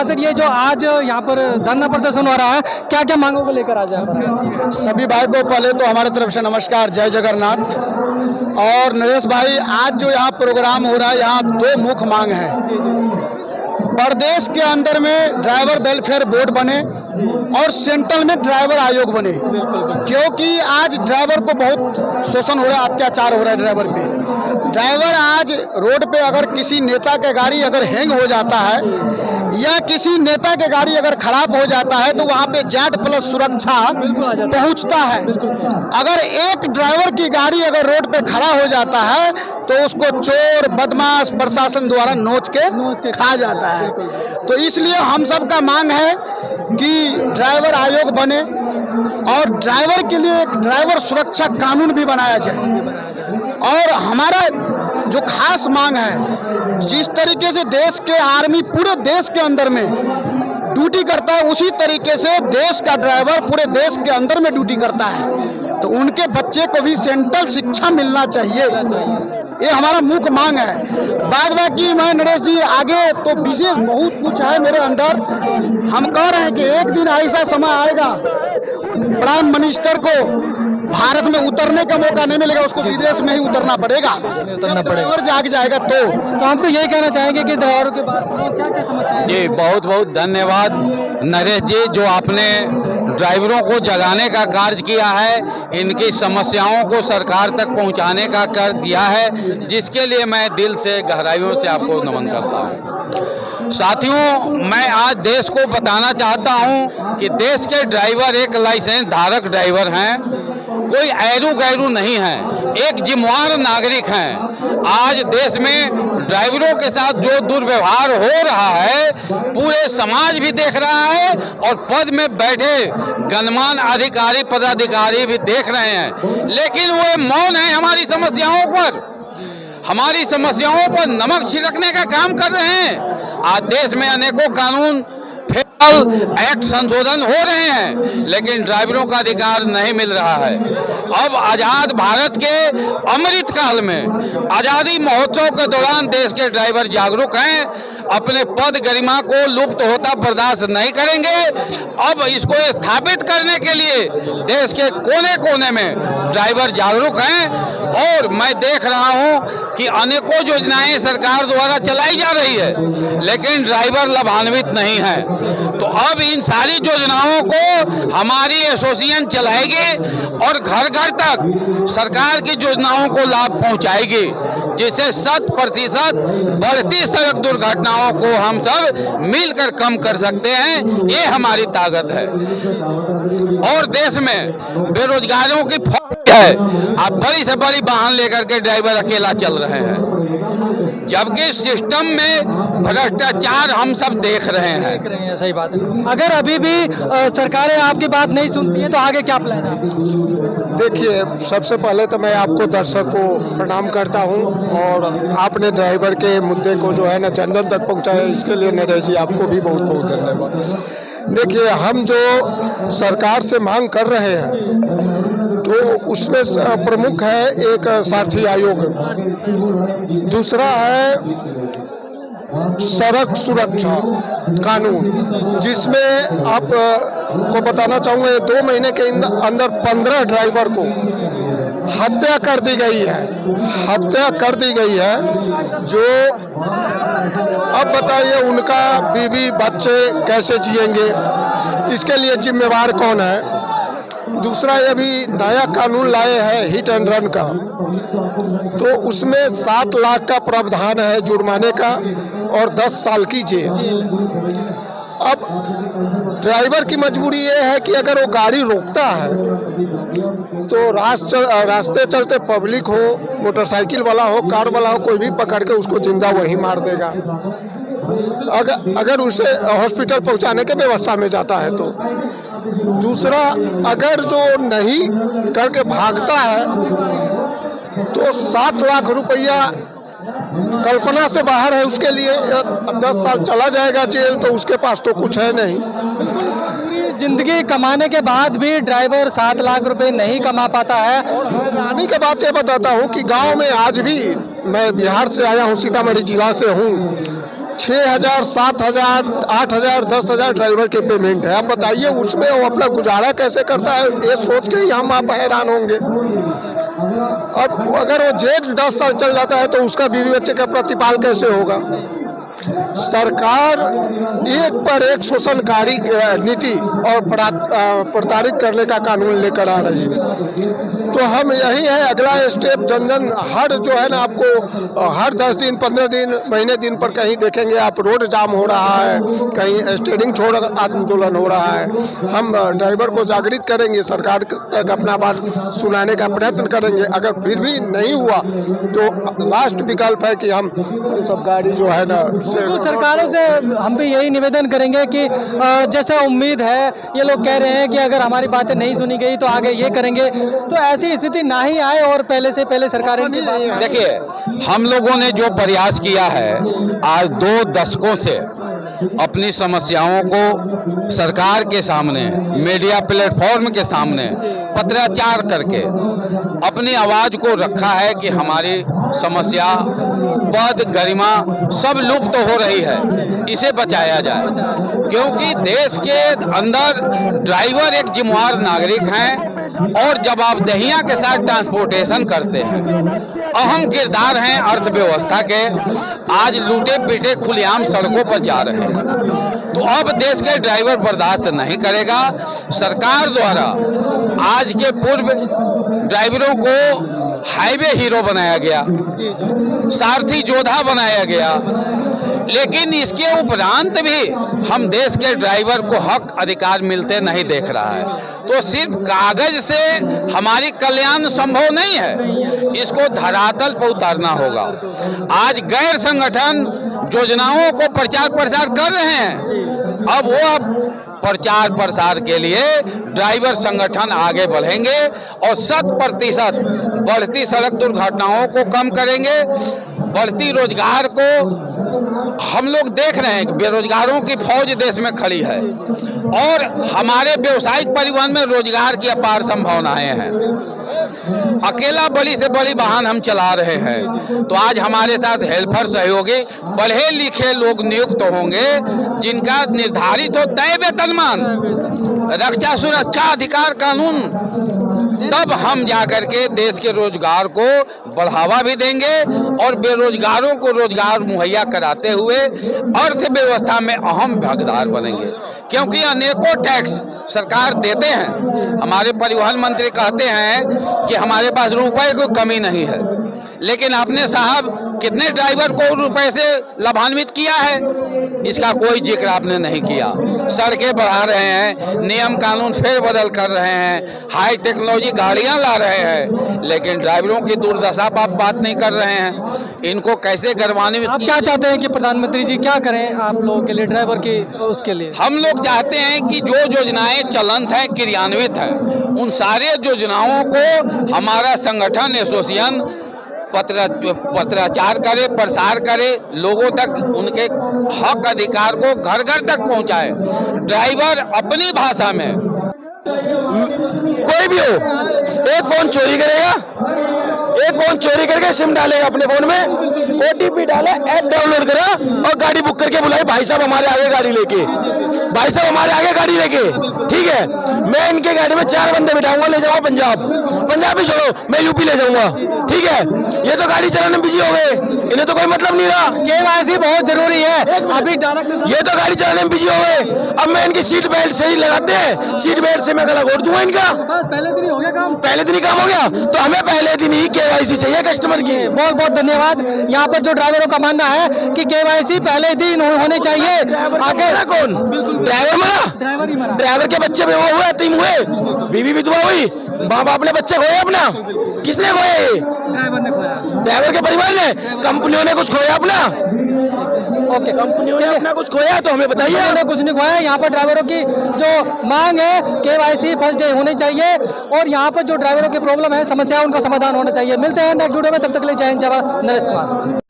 Sir ये जो आज यहाँ पर धरना प्रदर्शन हो रहा है, क्या क्या मांगों को लेकर आज यहाँ पर? सभी भाई को पहले तो हमारे तरफ से नमस्कार, जय जगन्नाथ। और नरेश भाई, आज जो यहाँ प्रोग्राम हो रहा है, यहाँ दो मुख्य मांग है। प्रदेश के अंदर में ड्राइवर वेलफेयर बोर्ड बने और सेंट्रल में ड्राइवर आयोग बने, क्योंकि आज ड्राइवर को बहुत शोषण हो रहा है, अत्याचार हो रहा है ड्राइवर पे। ड्राइवर आज रोड पे अगर किसी नेता के गाड़ी अगर हैंग हो जाता है या किसी नेता के गाड़ी अगर खराब हो जाता है तो वहाँ पे जेड प्लस सुरक्षा पहुँचता है। अगर एक ड्राइवर की गाड़ी अगर रोड पे खड़ा हो जाता है तो उसको चोर बदमाश प्रशासन द्वारा नोच के खा जाता है। तो इसलिए हम सब का मांग है कि ड्राइवर आयोग बने और ड्राइवर के लिए एक ड्राइवर सुरक्षा कानून भी बनाया जाए। और हमारा जो खास मांग है, जिस तरीके से देश के आर्मी पूरे देश के अंदर में ड्यूटी करता है, उसी तरीके से देश का ड्राइवर पूरे देश के अंदर में ड्यूटी करता है, तो उनके बच्चे को भी सेंट्रल शिक्षा मिलना चाहिए। ये हमारा मुख्य मांग है। बाद बाकी मैं नरेश जी आगे तो विशेष बहुत कुछ है मेरे अंदर। हम कह रहे हैं कि एक दिन ऐसा समय आएगा प्राइम मिनिस्टर को भारत में उतरने का मौका नहीं मिलेगा, उसको विदेश में ही उतरना पड़ेगा। और जाग जाएगा तो हम तो यही कहना चाहेंगे कि ड्राइवरों के बाद क्या क्या समस्या है? जी बहुत बहुत धन्यवाद नरेश जी, जो आपने ड्राइवरों को जगाने का कार्य किया है, इनकी समस्याओं को सरकार तक पहुंचाने का कार्य किया है, जिसके लिए मैं दिल से गहराइयों से आपको नमन करता हूं। साथियों, मैं आज देश को बताना चाहता हूं कि देश के ड्राइवर एक लाइसेंस धारक ड्राइवर हैं, कोई ऐरू गैरू नहीं है, एक जिम्मेदार नागरिक हैं। आज देश में ड्राइवरों के साथ जो दुर्व्यवहार हो रहा है पूरे समाज भी देख रहा है और पद में बैठे गणमान्य अधिकारी पदाधिकारी भी देख रहे हैं, लेकिन वो मौन है हमारी समस्याओं पर। हमारी समस्याओं पर नमक छिड़कने का काम कर रहे हैं। आज देश में अनेकों कानून एक्ट संशोधन हो रहे हैं, लेकिन ड्राइवरों का अधिकार नहीं मिल रहा है। अब आजाद भारत के अमृत काल में आजादी महोत्सव के दौरान देश के ड्राइवर जागरूक हैं, अपने पद गरिमा को लुप्त होता बर्दाश्त नहीं करेंगे। अब इसको स्थापित करने के लिए देश के कोने कोने में ड्राइवर जागरूक हैं और मैं देख रहा हूं कि अनेकों योजनाएं सरकार द्वारा चलाई जा रही है, लेकिन ड्राइवर लाभान्वित नहीं है। तो अब इन सारी योजनाओं को हमारी एसोसिएशन चलाएगी और घर घर तक सरकार की योजनाओं को लाभ पहुंचाएगी, जिससे 100% बढ़ती सड़क दुर्घटनाओं को हम सब मिलकर कम कर सकते हैं। ये हमारी ताकत है। और देश में बेरोजगारों की फौज है। अब बड़ी से बड़ी वाहन लेकर के ड्राइवर अकेला चल रहे हैं, जबकि सिस्टम में भ्रष्टाचार हम सब देख रहे हैं। सही बात है। अगर अभी भी सरकारें आपकी बात नहीं सुनती है तो आगे क्या प्लान है? देखिए, सबसे पहले तो मैं आपको दर्शक को प्रणाम करता हूं और आपने ड्राइवर के मुद्दे को जो है ना चंदन तक पहुंचाया, इसके लिए नरेश जी आपको भी बहुत बहुत धन्यवाद। देखिए, हम जो सरकार से मांग कर रहे हैं तो उसमें प्रमुख है एक सारथी आयोग, दूसरा है सड़क सुरक्षा कानून, जिसमें आप को बताना चाहूँगा 2 महीने के अंदर 15 ड्राइवर को हत्या कर दी गई है। जो अब बताइए उनका बीवी बच्चे कैसे जिएंगे, इसके लिए जिम्मेवार कौन है? दूसरा, ये भी नया कानून लाए हैं हिट एंड रन का, तो उसमें 7 लाख का प्रावधान है जुर्माने का और 10 साल की जेल। अब ड्राइवर की मजबूरी ये है कि अगर वो गाड़ी रोकता है तो रास्ते चलते पब्लिक हो, मोटरसाइकिल वाला हो, कार वाला हो, कोई भी पकड़ के उसको जिंदा वहीं मार देगा अगर उसे हॉस्पिटल पहुंचाने के व्यवस्था में जाता है तो। दूसरा, अगर जो नहीं करके भागता है तो 7 लाख रुपया कल्पना से बाहर है उसके लिए। 10 साल चला जाएगा जेल, तो उसके पास तो कुछ है नहीं। पूरी जिंदगी कमाने के बाद भी ड्राइवर 7 लाख रुपए नहीं कमा पाता है। और हैरानी की बात ये बताता हूँ कि गांव में आज भी, मैं बिहार से आया हूँ, सीतामढ़ी जिला से हूँ, 6,000, 7,000, 8,000, 10,000 ड्राइवर के पेमेंट है। आप बताइए उसमें वो अपना गुजारा कैसे करता है, ये सोच के ही हम आप हैरान होंगे। अब अगर वो जेल 10 साल चल जाता है तो उसका बीवी बच्चे का प्रतिपाल कैसे होगा। सरकार एक पर एक शोषणकारी नीति और प्रताड़ित करने का कानून लेकर आ रही है। तो हम यही है अगला स्टेप जन हर जो है ना आपको हर 10 दिन 15 दिन महीने दिन पर कहीं देखेंगे आप रोड जाम हो रहा है, कहीं स्टेयरिंग छोड़ आंदोलन हो रहा है। हम ड्राइवर को जागृत करेंगे, सरकार तक अपना बात सुनाने का प्रयत्न करेंगे। अगर फिर भी नहीं हुआ तो लास्ट विकल्प है कि हम सब गाड़ी जो है ना तो सरकारों से हम भी यही निवेदन करेंगे कि जैसा उम्मीद है ये लोग कह रहे हैं कि अगर हमारी बातें नहीं सुनी गई तो आगे ये करेंगे, तो ऐसी स्थिति ना ही आए और पहले से पहले सरकारें देखिए हम लोगों ने जो प्रयास किया है आज 2 दशकों से अपनी समस्याओं को सरकार के सामने मीडिया प्लेटफॉर्म के सामने पत्राचार करके अपनी आवाज को रखा है कि हमारी समस्या पद गरिमा सब लुप्त हो रही है, इसे बचाया जाए। क्योंकि देश के अंदर ड्राइवर एक जिम्मेदार नागरिक हैं और जवाबदेहियां के साथ ट्रांसपोर्टेशन करते हैं, अहम किरदार हैं अर्थव्यवस्था के। आज लूटे पीटे खुलेआम सड़कों पर जा रहे हैं, तो अब देश के ड्राइवर बर्दाश्त नहीं करेगा। सरकार द्वारा आज के पूर्व ड्राइवरों को हाईवे हीरो बनाया गया, सारथी योद्धा बनाया गया, लेकिन इसके उपरांत भी हम देश के ड्राइवर को हक अधिकार मिलते नहीं देख रहा है। तो सिर्फ कागज से हमारी कल्याण संभव नहीं है, इसको धरातल पर उतारना होगा। आज गैर संगठन योजनाओं को प्रचार प्रसार कर रहे हैं, अब वो प्रचार प्रसार के लिए ड्राइवर संगठन आगे बढ़ेंगे और 100% बढ़ती सड़क दुर्घटनाओं को कम करेंगे। बढ़ती रोजगार को हम लोग देख रहे हैं कि बेरोजगारों की फौज देश में खड़ी है और हमारे व्यावसायिक परिवहन में रोजगार की अपार संभावनाएं हैं। अकेला बड़ी से बड़ी वाहन हम चला रहे हैं, तो आज हमारे साथ हेल्पर सहयोगी पढ़े लिखे लोग नियुक्त होंगे जिनका निर्धारित हो तय वेतनमान, रक्षा सुरक्षा अधिकार कानून, तब हम जाकर के देश के रोजगार को बढ़ावा भी देंगे और बेरोजगारों को रोजगार मुहैया कराते हुए अर्थव्यवस्था में अहम भागीदार बनेंगे। क्योंकि अनेकों टैक्स सरकार देते हैं, हमारे परिवहन मंत्री कहते हैं कि हमारे पास रुपए की कमी नहीं है, लेकिन आपने साहब कितने ड्राइवर को रुपए से लाभान्वित किया है, इसका कोई जिक्र आपने नहीं किया। सड़कें बढ़ा रहे हैं, नियम कानून फेर बदल कर रहे हैं, हाई टेक्नोलॉजी गाड़ियां ला रहे हैं, लेकिन ड्राइवरों की दुर्दशा पर आप बात नहीं कर रहे हैं। इनको कैसे करवाने, आप क्या चाहते हैं कि प्रधानमंत्री जी क्या करें आप लोगों के लिए, ड्राइवर के उसके लिए? हम लोग चाहते हैं कि जो योजनाएं चलंत है क्रियान्वित है, उन सारे योजनाओं को हमारा संगठन एसोसिएशन पत्राचार करे, प्रसार करे, लोगों तक उनके हक अधिकार को घर घर तक पहुंचाए। ड्राइवर अपनी भाषा में, कोई भी हो, एक फोन चोरी करेगा, एक फोन चोरी करके सिम डालेगा अपने फोन में, OTP डाला, ऐप डाउनलोड करा और गाड़ी बुक करके बुलाए, भाई साहब हमारे आगे गाड़ी लेके, भाई साहब हमारे आगे गाड़ी लेके, ठीक है। मैं इनके गाड़ी में 4 बंदे बिठाऊंगा, ले जाऊंगा पंजाब भी छोड़ो, मैं यूपी ले जाऊंगा, ठीक है। ये तो गाड़ी चलाने में बिजी हो गए, इन्हें तो कोई मतलब नहीं रहा। KYC बहुत जरूरी है, अभी डायरेक्ट ये तो गाड़ी चलाने में बिजी हो गए। अब मैं इनकी सीट बेल्ट से ही लगाते हैं, सीट बेल्ट से मैं गला घोट दूंगा इनका। पहले दिन ही हो गया काम, पहले दिन ही काम हो गया, तो हमें पहले दिन ही KYC चाहिए कस्टमर की। बहुत बहुत धन्यवाद। यहाँ पर जो ड्राइवरों का मानना है कि KYC पहले दिन होने चाहिए। आगे कौन ड्राइवर मरा, ड्राइवर ही मरा, ड्राइवर के बच्चे हुए, तीन हुए, बीवी विधवा हुई, बाप अपने बच्चे खोए अपना, किसने खोए? ड्राइवर ने खोया, ड्राइवर के परिवार ने, कंपनियों ने कुछ खोया अपना। ओके, कंपनियों ने अपना कुछ खोया तो हमें बताइए। उन्होंने कुछ नहीं खोया। यहाँ पर ड्राइवरों की जो मांग है KYC फर्स्ट डे होनी चाहिए और यहाँ पर जो ड्राइवरों की प्रॉब्लम है, समस्या, उनका समाधान होना चाहिए। मिलते हैं नेक्स्ट वीडियो में, तब तक के लिए जय हिंद, जय भारत। नरेश कुमार।